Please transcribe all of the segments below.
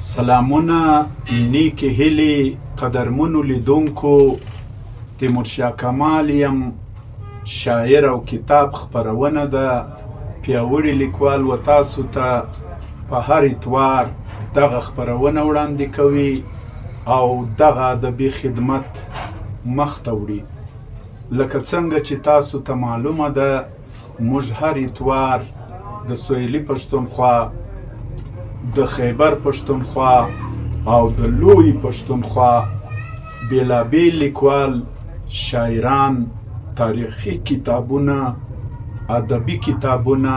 سلامونه نیکی هیلی قدرمنو لیدونکو تیمورشاه کمال یم شاعر او کتاب خپرونه ده پیاوړي لیکوال و تاسو ته په هر اتوار دغه خپرونه وړاندې کوي او دغه ادبي خدمت مخته وړي. لکه څنګه چې تاسو ته معلومه ده موږ هر اتوار د سویلي پښتونخوا، د خیبر پښتونخوا او د لوی پښتونخوا بیلابیل لیکوال، شاعران، تاریخي کتابونه، ادبي کتابونه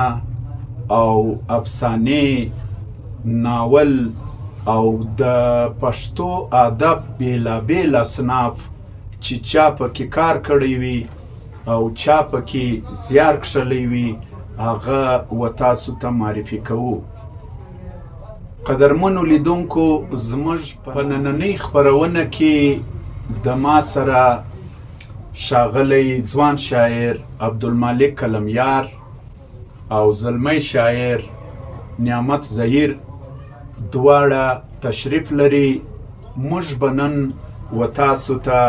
او افسانې، ناول او د پښتو ادب بیلابیل اصناف چې چا پکې کار کړی وي او چا پکې زیار کښلی وي هغه و تاسو ته معرفي کوو. قدرمنو لیدونکو، زموږ په نننۍ خپرونه کې د ما سره ښاغلی ځوان شاعر عبدالمالک کلمیار او زلمی شاعر نعمت ظهیر دواړه تشریف لري. موږ به نن و تاسو ته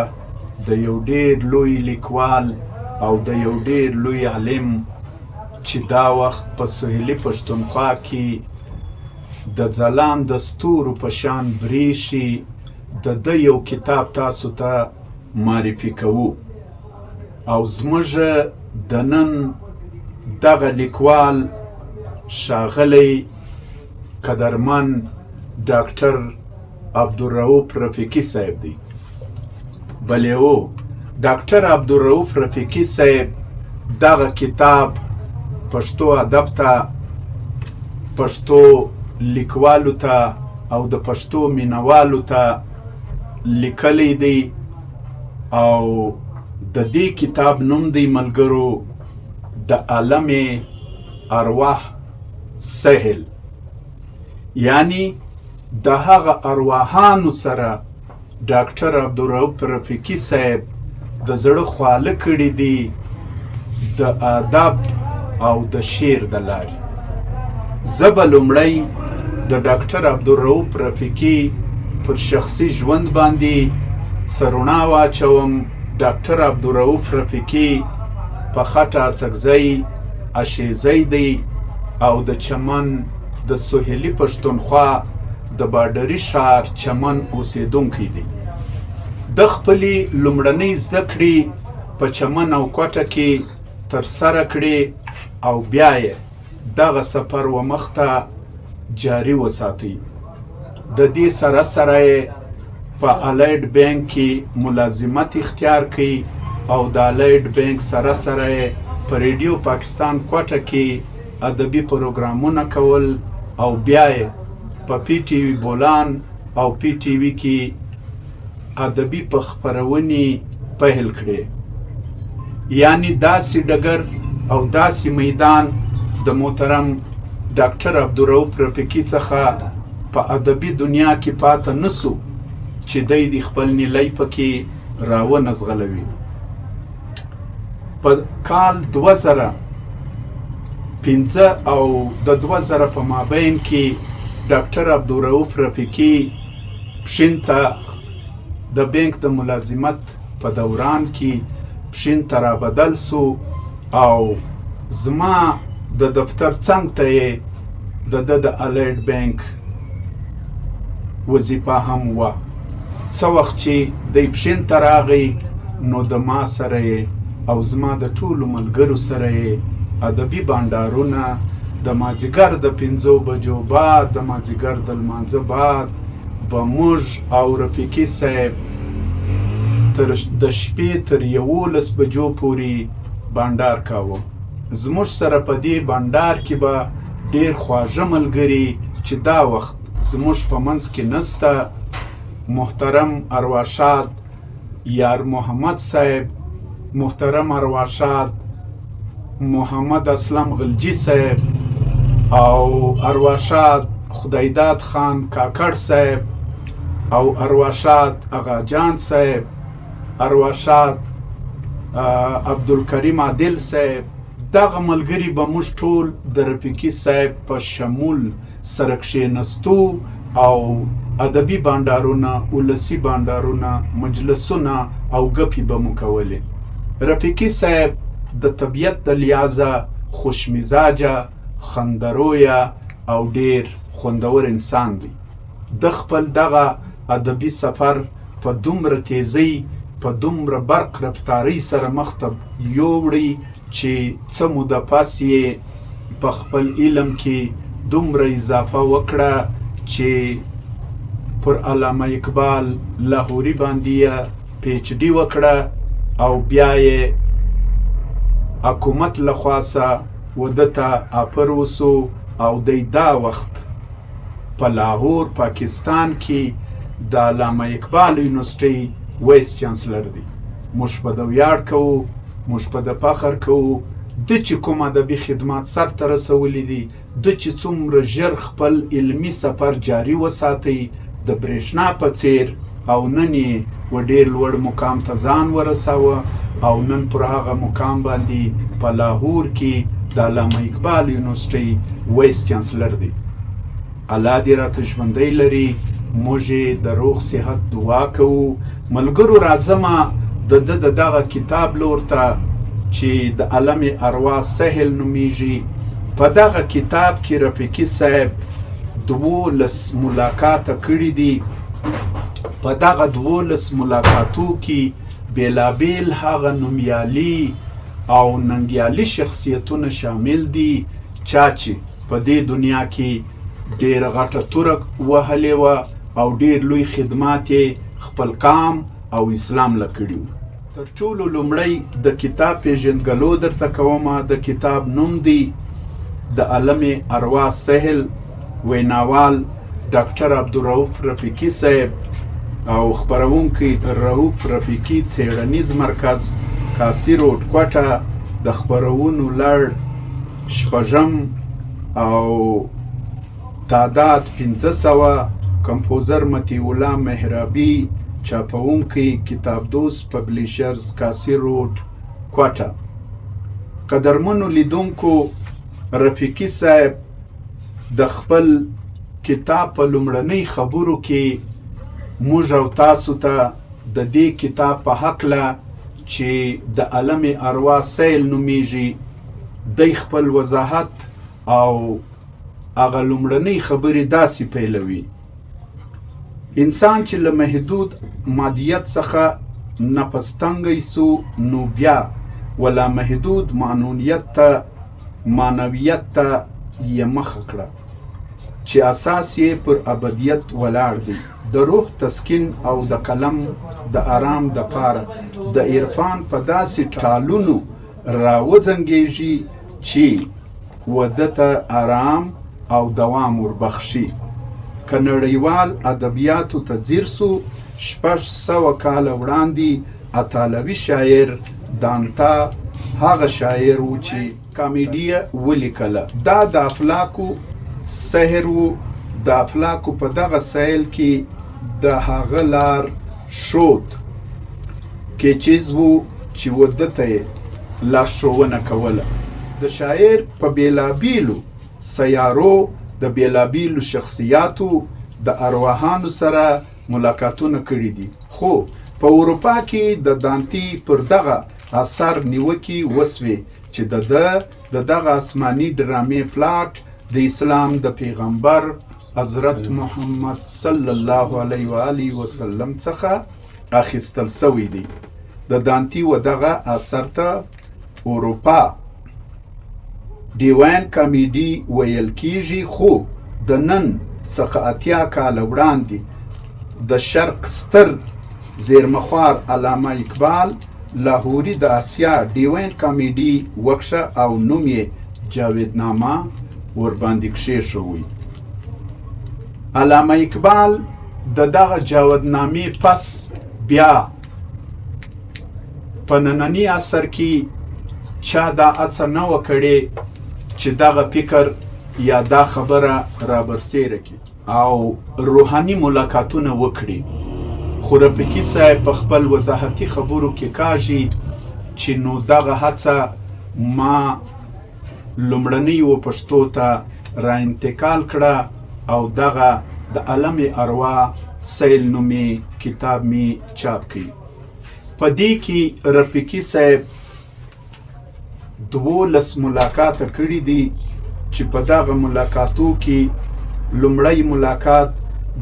د یو ډېر لوی لیکوال او د یو ډېر لوی عالم چې دا وخت په سهیلي پښتونخوا کې د ځلان د ستورو په شان بریښي د ده یو کتاب تاسو ته معرفي کوو. او زموږ د نن دغه لیکوال ښاغلی قدرمن ډاکټر عبدالرؤف رفیقي صاحب دی. بلې او ډاکټر عبدالرؤف رفیقي صاحب دغه کتاب پښتو ادب ته، پښتو لیکوالو ته او د پښتو مینوالو ته لیکلی دی او د دې کتاب نوم دی ملګرو د عالم ارواح سهل، یعنی د هغه ارواحانو سره ډاکټر عبدالرؤف رفیقي صاحب د زړه خواله کړي دي د ادب او د شعر د لارې. زه به لومړی د ډاکټر عبدالرؤف رفیقي پر شخصي ژوند باندې څه رڼا واچوم. ډاکټر عبدالرؤف رفیقي په خټه اڅکزی اشیزی دی او د چمن د سهیلي پښتونخوا د باډري ښار چمن اوسیدونکی دی. د خپلې لومړنۍ زده کړې په چمن او کوټه کې ترسره کړې او بیا یې دغه سفر و مخته جاري وساتئ. د دې سره سره یې په الایډ بینک کې ملازمت اختیار کړي او د الایډ بینک سره سره یې په ریډیو پاکستان کوټه کې ادبي پروګرامونه کول او بیا یې په پی ټي وي بولان او پی ټي وي کې ادبي په خپرونې پیل کړې. یعنی داسې ډګر او داسې میدان د محترم ډاکټر عبدالرؤف رفیقي څخه په ادبي دنیا کې پاته نسو چې دی د خپل نیلی پکې راونزغلوي. په کال 2005 او د 2000 په مابین کې ډاکټر عبدالرؤف رفیقي پښین ته د بینک د ملازمت په دوران کې پښین ته رابدل سو او زما د دفتر څنګ ته یې د ده د الایډ بینک وظیفه هم وه. څه وخت چې دی پښین ته راغی نو د ما سره یې او زما د ټولو ملګرو سره یې ادبي بانډارونه د مازدیګر د 5 بجو بعد، د مازدیګر د لمانځه بعد به موږ او رفیقي صاحب د شپې تر 11 بجو پورې بانډار کاوه. زموږ سره په دې بانډار کې به ډېر خواږه ملګري چې دا وخت زموږ په منځ کې نسته، محترم ارواښاد یار محمد صاحب، محترم ارواښاد محمد اسلم غلجي صاحب او ارواښاد خدایداد خان کاکړ صاحب او ارواښاد اغاجان صاحب، ارواښاد عبدالکریم عادل صاحب. دغه ملګري به موږ ټول د رفیقي صاحب په شمول سره کښېنستو او ادبي بانډارونه، ولسي بانډارونه، مجلسونه او ګپې به مو کولې. رفیقي صاحب د طبیعت د لحاظه خوشمزاجه، خندرویه او ډیر خوندور انسان دی. د خپل دغه ادبي سفر په دومره تیزۍ، په دومره برق رفتارۍ سره مخته یووړی چې څه موده پس یې په خپل علم کې دومره اضافه وکړه چې پر علامه اقبال لاهوري باندې یې پی ایچ ډي وکړه او بیا یې حکومت لخواسه وده ته آفر وسو او دی دا وخت په لاهور پاکستان کې د علامه اقبال یونیورسټۍ وایس چانسلر دی. موږ په د ویاړ کوو، موږ په د فخر کوو د چې کوم ادبي خدمات سرته رسولي دي، د چې څومره ژر خپل علمي سفر جاري وساتئ د برېښنا په څیر، او نن یې و ډېر لوړ مقام ته ځان ورساوه او نن پر هغه مقام باندې په لاهور کې د علامه اقبال یونیورسټۍ وایس چانسلر دی. الله دې راته ژوندی لري. موږ یې د روغ صحت دعا کوو. ملګرو راځمه د ده د دغه کتاب لور ته چې د علم اروا سهل نومیږي. په دغه کتاب کې رفیقي صاحب 12 ملاقاته کړي دي. په دغه 12 ملاقاتو کې بیلابیل هغه نومیالي او ننګیالي شخصیتونه شامل دي چا چې په دې دنیا کې ډېر غټه توره وهلې وه او ډېر لوی خدمات یې خپل قام او اسلام له کړي وو. تر ټولو لومړی د کتاب پیژندګلو درته کومه. د کتاب نوم دی د علم اروا سهل، ویناوال ډاکټر عبدالرؤف رفیقي صاحب او خپرونکی رؤف رفیقي څېړنیز مرکز، کاسي روډ، کوټه. د خپرونو لړ 6 او تعداد 500. کمپوزر مطیع الله محرابي، چاپونکی کتاب دوست پبلیشرز، کاسي روډ، کوټه. قدرمنو لیدونکو، رفیقي صاحب د خپل کتاب په لومړنۍ خبرو کې موږ او تاسو ته د دې کتاب په هکله چې د علم اروا سیل نومیږي دی خپل وضاحت او هغه لومړنۍ خبرې داسې پیلوي: انسان چې له محدود مادیت څخه نفس تنګی سو، نو بیا ولا محدود معنویت ته یې مخه کړه چې اساس یې پر ابدیت ولاړ دی. د روح تسکین او د قلم د آرام د پاره د عرفان په داسې ټالونو راوځنګېږي چې وده ته آرام او دوام وربخشي. که نړیوال ادبیاتو ته ځیر سو، 600 کاله وړاندې ایټالوي شاعر دانتا هغه شاعر و چې کامیډیه ولیکله. دا د افلاکو سحر و. د افلاکو په دغه سیل کې د هغه لار شود کې چیز و چې وده ته یې لارښوونه کوله. د شاعر په بیلابیلو سیارو د بیلابیلو شخصیاتو د ارواحانو سره ملاقاتونه کړي دي. خو په اروپا کې د دانتی پر دغه اثر نیوکې وسوې چې د دغه آسماني ډرامې پلاټ د اسلام د پیغمبر حضرت محمد صلی الله علیه و آله وسلم څخه اخیستل سوی دی. د دانتی و دغه اثر ته اروپا ډیوان کامیډي ویل کیږي. خو د نن څخه 80 کاله وړاندې د شرق ستر زیرمخوار علامه اقبال لاهوري د آسیا ډیوان کامیډي وکشه او نوم یې جاویدنامه ورباندې کښېښوی. علامه اقبال د دغه جاویدنامې پس بیا په ننني عصر کې چا دا هڅه نه وه کړې چې دغه فکر یا دا خبره رابرسېره کړي او روحاني ملاقاتونه وکړي. خو رفیقي صاحب په خپل وضاحتي خبرو کې کاږي چې نو دغه هڅه ما لومړنۍ و پښتو ته را انتقال کړه او دغه د عالم اروا سیل نومي کتاب می چاپ کړي. په دې کې رفیقي صاحب 12 ملاقاته کړي دي چې په دغه ملاقاتو کې لومړی ملاقات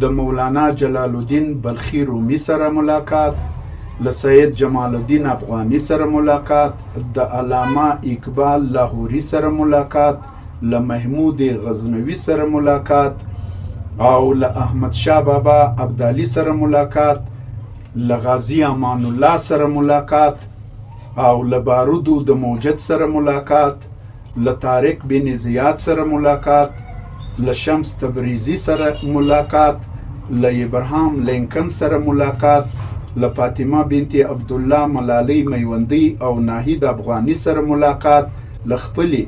د مولانا جلال الدین بلخي رومي سره ملاقات، له سید جمال الدین افغاني سره ملاقات، د علامه اقبال لاهوري سره ملاقات، له محمود غزنوي سره ملاقات، او له احمد شاه بابا ابدالي سره ملاقات، له غازی امان الله سره ملاقات، او له بارودو د موجد سره ملاقات، له طارق بن زیاد سره ملاقات، له شمس تبریزی سره ملاقات، له ابراهام لینکن سره ملاقات، له فاطمه بنت عبدالله ملالی میوندی او ناهید افغانی سره ملاقات، له خپلې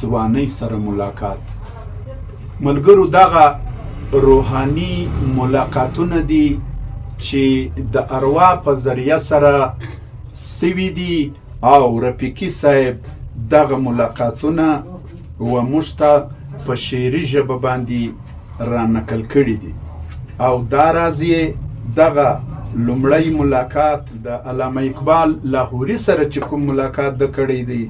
ځوانۍ سره ملاقات. ملګرو دغه روحاني ملاقاتونه دي چې د اروا په ذریعه سره سوي دي او رفیقي صاحب دغه ملاقاتونه و موږ ته په شعري ژبه باندې را نقل کړي دي. او دا راځي دغه لومړی ملاقات د علامه اقبال لاهوري سره چې کوم ملاقات د کړی دی،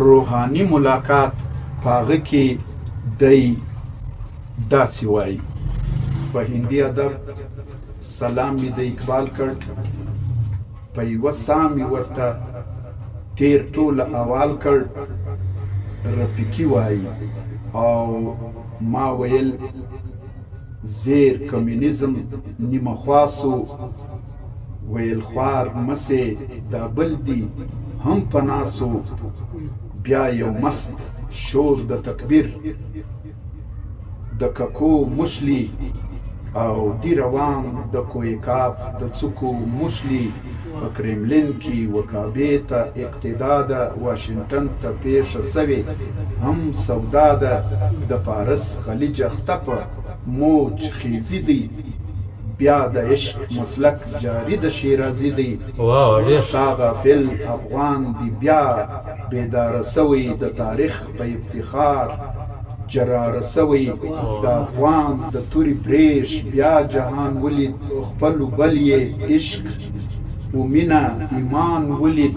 روحاني ملاقات په هغه کې دی داسې وایي: په هندي ادب سلام مې د اقبال کړ، په یوه ساه مې ورته تیر ټوله احوال کړ. رفیقي وایي او ما ویل زیر کمیونیزم نیمه خواصو، ویل خوار مسې دا بل دي هم په ناسو، بیا یو مست شور د تکبیر د ککو مشلی، او دی روان د کوی کاف د څوکو مشلی، په کرملین کې وکابې ته اقتدا ده، واشنګټن ته پیښه سوې هم سودا ده، د پارس خلیج اخته په موج خیزي دی، بیا د عشق مسلک جاری د شیرازي دی، ستا غافل افغان دی بیا بیداره سوی، د تاریخ په افتخار جراره سوی، د افغان د توري بریش بیا جهان ولید، خپلو بل یې عشق و مینه ایمان ولید،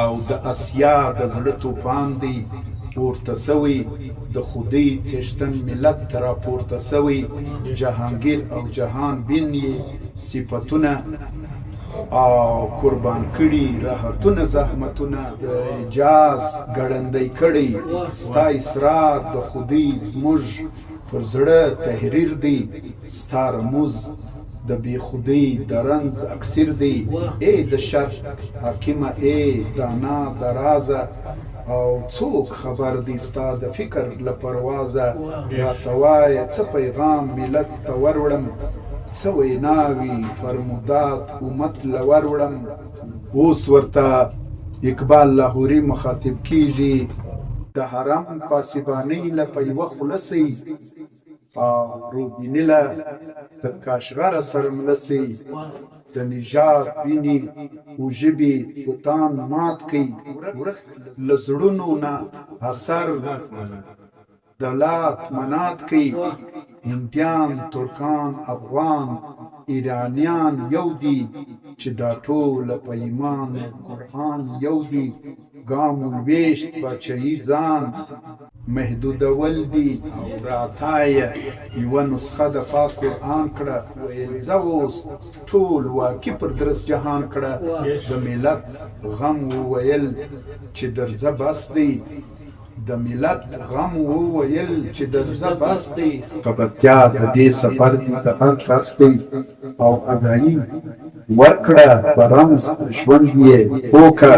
او د اسیا د زړه توفان دی پورته سوی، د خودی څښتن ملت را پورته سوی، جهانگیر او جهان بین یې صفتونه او قربان کړي راحتونه زحمتونه، د اجاز ګړندی کړي ستا اسرار د خودی زموږ پر زړه تحریر دی، ستا رموز د بی خودی د رنز اکثر دی، ای د شر حاکمه ای دانا د رازه، او څوک خبر دی ستا د فکر له پروازه، راته وایه څه پیغام ملت ته وروړم، څه ویناوي فرمودات امت له وروړم. اوس ورته اقبال لاهوري مخاطب کیږي: د حرم پاسبانۍ له په یوه خولسئ، روبیني له تر کاشغره سره ملسئ، د نژاد ویني و ژبې بوتان مات کئ، له زړونو نه اثر دولت منات کئ، هندیان ترکان افغان ایرانیان یو دي، چې دا ټوله په ایمان قرآن یو دي، ګام الویشت بچهی ځان محدودول دي، او راتایه یوه نسخه د پاک قرآن کړه، ویل ځه اوس ټول واقع پر درس جهان کړه، د ملت غم وویل چې درځه بس دی، د ملت غم وویل چې درځه بس دی، خبرتیا د دې سفر دی د هر کس دی، او اګاهي ورکړه په رمز د ژوند یې پوکه،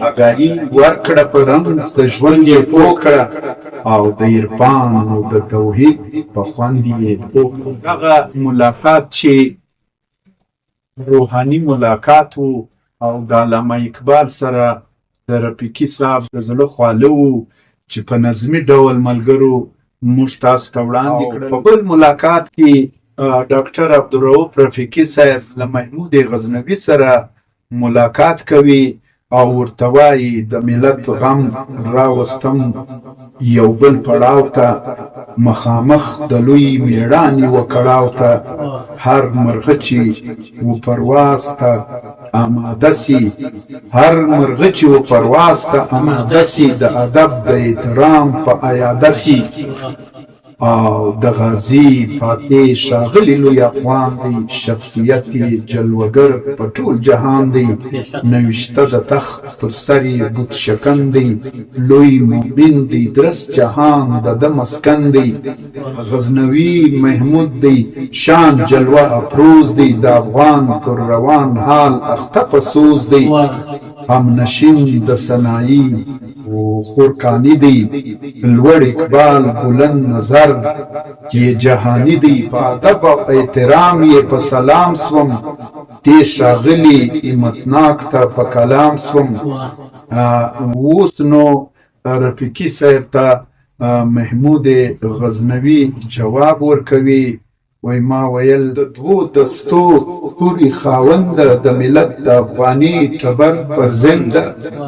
اګاهي ورکړه په رمز د ژوند یې پوکه، او د عرفان او د توحید په خوند یې پوکه. هغه ملاقات چې روحاني ملاقات و او د علامه اقبال سره د رفیقي صاحب د زړه خواله و، چې په نظمي ډول ملګرو موږ تاسو ته وړاندې کړل. په بل ملاقات کې ډاکټر عبدالرؤف رفیقي صاحب له محمود غزنوي سره ملاقات کوي، او ورته وایي د ملت غم راوستم یو بل پړاو ته مخامخ د لوی میړانې و کړاو ته هر مرغه چې و پرواز ته آماده سي هر مرغه چې و پرواز ته آماده سي د ادب د احترام په ایاده سي او د غازی فاتح ښاغلي لوی افغان دی شخصیت یې جلوګر په ټول جهان دی نوشته د تخت پر سر یې بت شکن دی لوی مؤمن دی درست جهان د ده مسکن دی غزنوي محمود دی شان جلوه افروز دی د افغان پر روان حال اخته په سوز دی همنشین د سنایی و خورکانی دی لوړ اقبال بلند نظر کې جهانی دی په ادب او احترام یې په سلام سوم دې ښاغلي همتناک ته په کلام سوم اوس نو رفیقي صاحب ته محمود غزنوي جواب ورکوي وای ما ویل د دوو دستو توري خاوند د ملت د افغاني ټبر پر ضد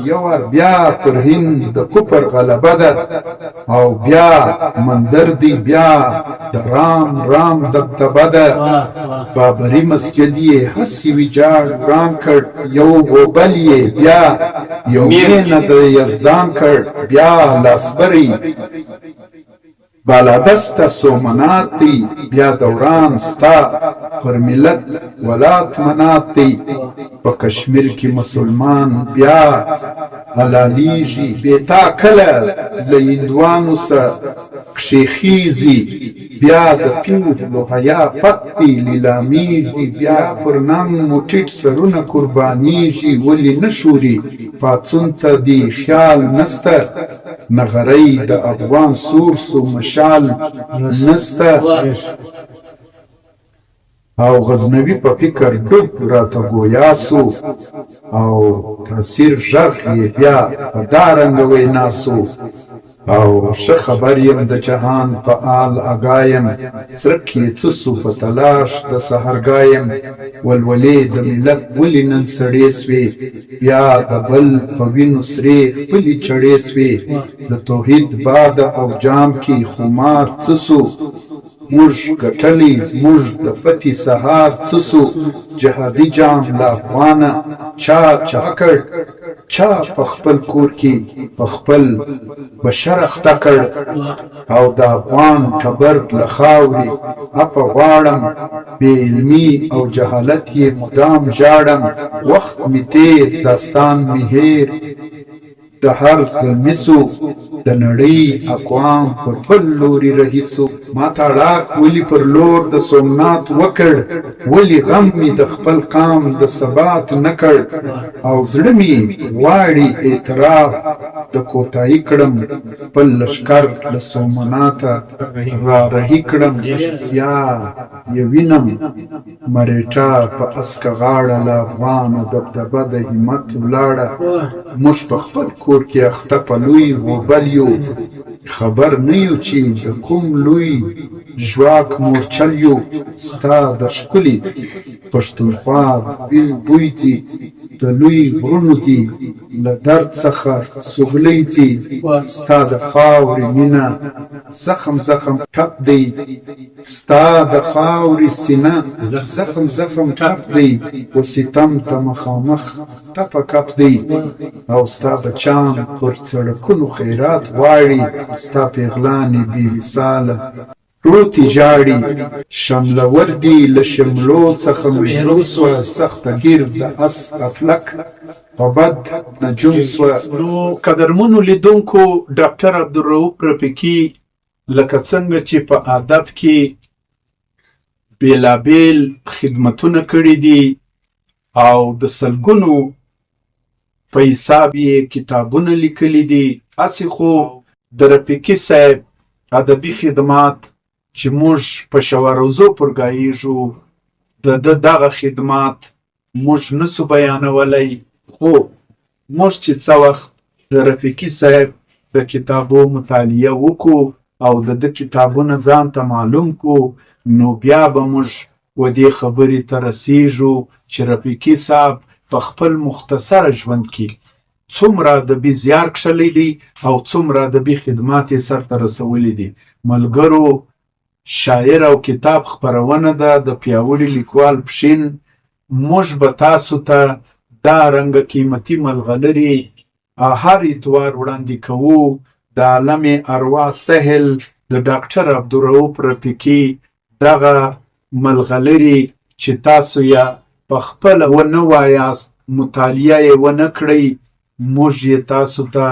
یو وار بیا پر هند د کفر غلبه ده او بیا مندر دی بیا د رام دبدبه ده بابري مسجد یې هسې ویجاړ وران کړ یو غوبل یې بیا یو مینه د یزدان کړ بیا لاسبري بالادسته سومنات دی بیا دوران ستا پر ملت ولات منات دی په کشمیر کې مسلمان بیا حلالیږي بیتا کله له هندوانو سره کښېخیږي بیا د پیر لوحیا پتی لیلامیږي بیا پر نام مو ټیټ سرونه قربانیږي ولې نه شوري پاڅون ته دی خیال نسته نغری د افغان سور سو مشال نسته او غزنوي په فکر ډوب راته ګویا سو او تاثیر غږ یې بیا په دا رنګ وینا سو او ښه خبر یم د جهان په آل اګایم څرک یې څه سو په تلاش د سحرګایم ولولې د ملت ولې نن سړې سوې بیا د بل په وینو سرې خپلې چړې سوې د توحید باد او جام کې خمار څه سو موږ ګټلی زموږ د پتی سهار څه سو جهادي جام له افغانه چا کړ چا په خپل کور کې په خپل بشر اخته کړ او د افغان ټبر له خاورې اپه غواړم بې علمي او جهالت یې مدام ژاړم وخت مې تېر داستان مې هېر د هر زلمي سو د نړۍ اقوام پر بل لوري رهي سو ما ته اړاک ولي پر لور د سومنات وکړ ولي غم مې د خپل قام د ثبات نه کړ او زړه مې غواړي اعتراف د کوتاهي کړم خپل لښکر له سومناته را رهي کړم یا یې وینم مرهټه په اسکه غاړه له افغانه دبدبه د همت ولاړه موږ په خپل کور کې اخته په لوی غوبل یو خبر نه یو چې د کوم لوی ژواک مورچل یو ستا د ښکلي پښتونخوا بیل بوی دي د لوی غرونو دي له درد څخه سوګلی دي ستا د خاورې مینه زخم ټپ دی ستا د خاورې سینه زخم ټپ دی و ستم ته مخامخ تپه کپ دی او ستا بچان پر سړکونو خیرات غواړي ستا پیغلانې بې مثاله پروتې ژاړي شملور دي له شملو څخه محروم سوه سخته ګیر د اس افلک په بد نجوم سوه. نو قدرمنو لیدونکو ډاکټر عبدالرؤف رفیقي لکه څنګه چې په ادب کې بیلابیل خدمتونه کړي دي او د سلګونو په حساب یې کتابونه لیکلي دي هسې خو د رفیقي صاحب ادبي خدمات چې موږ په شواروزو پرګایږو د دغه خدمات موږ نسو بیانولی خو موږ چې څه وخت د رفیقي صاحب د کتابو مطالعه وکړو او د ده کتابونه ځان ته معلوم کړو نو بیا به موږ و دې خبرې ته رسیږو چې رفیقي صاحب په خپل مختصره ژوند کې څومره ادبي زیار کښلی دی او څومره ادبي خدمات یې سرته رسولی دي. ملګرو، شاعر او کتاب خپرونه ده د پیاوړي لیکوال پښین. موږ به تاسو ته دا رنګه قیمتي ملغلرې هر اتوار وړاندې کوو. د عالم ارواح سهل د ډاکټر عبدالرؤف رفیقي دغه ملغلرې چې تاسو یا په خپله ونه وایاست، مطالعه یې ونه کړئ، موږ یې تاسو ته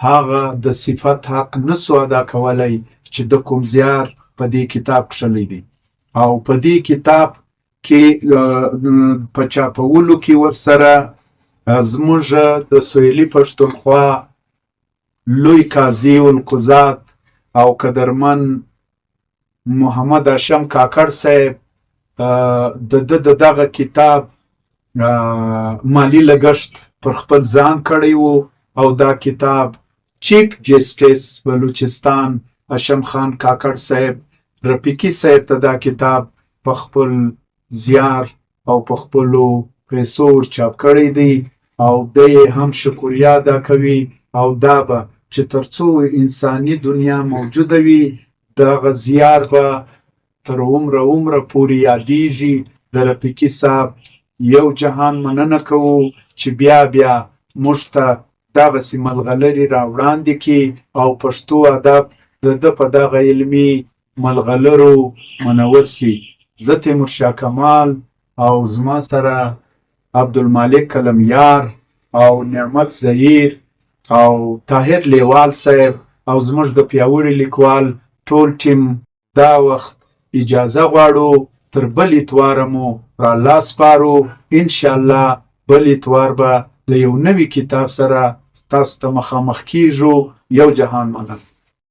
هغه د صفت حق نسو ادا کولی چې د کوم زیار په دې کتاب کښلی دی. او په دې کتاب کې په چاپولو کې ورسره زموږ د سویلي پښتونخوا لوی قاضي القضات او قدرمن محمد هاشم کاکړ صاحب د دغه کتاب مالی لګښت پر خپل ځان کړی وو او دا کتاب چیف جسټس بلوچستان هاشم خان کاکړ صاحب رفیقي صاحب ته دا کتاب په خپل زیار او په خپلو پیسو چاپ کړی دی او دی هم شکریه ادا کوي او دا به چې تر څو انساني دنیا موجوده وي دغه زیار به تر عمره پورې یادیږي. د رفیقي صاحب یو جهان مننه کوو چې بیا موږ ته دغسې ملغلرې راوړاندې کړي او پښتو ادب د ده په دغه علمي ملغلرو منور سي. زه تیمورشاه کمال او زما سره عبدالمالک کلمیار او نعمت ظهیر او طاهر لیوال صاحب او زموږ د پیاوړي لیکوال ټول ټیم دا وخت اجازه غواړو تر بل اتواره مو را لاس پارو. انشاءالله بل اتوار به د یو نوي کتاب سره ستاسو ته مخامخ کیږو. یو جهان مننه.